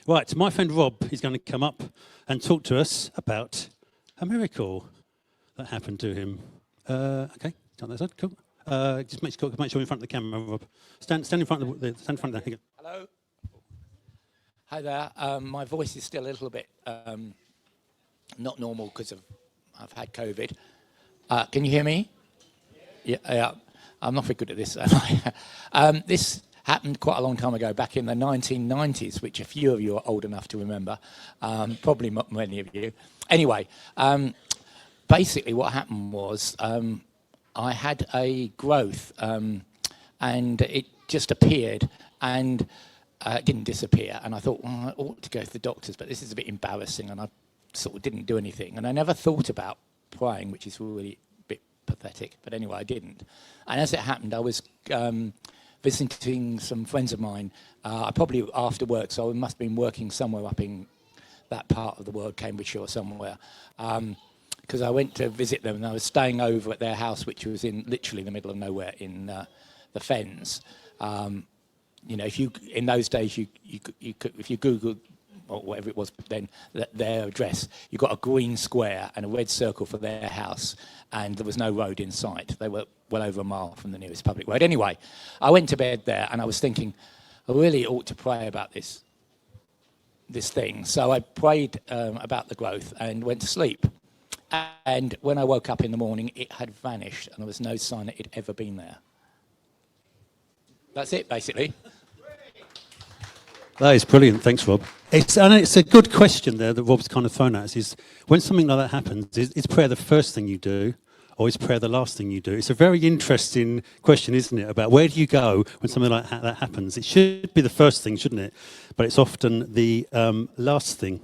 Right, my friend Rob is going to come up and talk to us about a miracle that happened to him. Okay, on that side, cool. Just make sure you're in front of the camera, Rob. Stand in front of the. Hello. Hi there. My voice is still a little bit not normal because I've had COVID. Can you hear me? Yeah. I'm not very good at this. This happened quite a long time ago, back in the 1990s, which a few of you are old enough to remember. Probably not many of you. Anyway, basically what happened was I had a growth and it just appeared and it didn't disappear. And I thought, well, I ought to go to the doctors, but this is a bit embarrassing, and I sort of didn't do anything. And I never thought about praying, which is really a bit pathetic. But anyway, I didn't. And as it happened, I was visiting some friends of mine, probably after work, so I must have been working somewhere up in that part of the world, Cambridgeshire or somewhere, because I went to visit them, and I was staying over at their house, which was in literally the middle of nowhere in the Fens. You know, if you in those days you could, if you Googled or whatever it was then their address, you got a green square and a red circle for their house, and there was no road in sight. They were well over a mile from the nearest public road. Anyway, I went to bed there, and I was thinking, I really ought to pray about this thing. So I prayed about the growth and went to sleep. And when I woke up in the morning, it had vanished, and there was no sign that it had ever been there. That's it, basically. That is brilliant. Thanks, Rob. It's a good question there that Rob's kind of thrown at us, is when something like that happens, is prayer the first thing you do, or is prayer the last thing you do? It's a very interesting question, isn't it, about where do you go when something like that happens? It should be the first thing, shouldn't it? But it's often the last thing.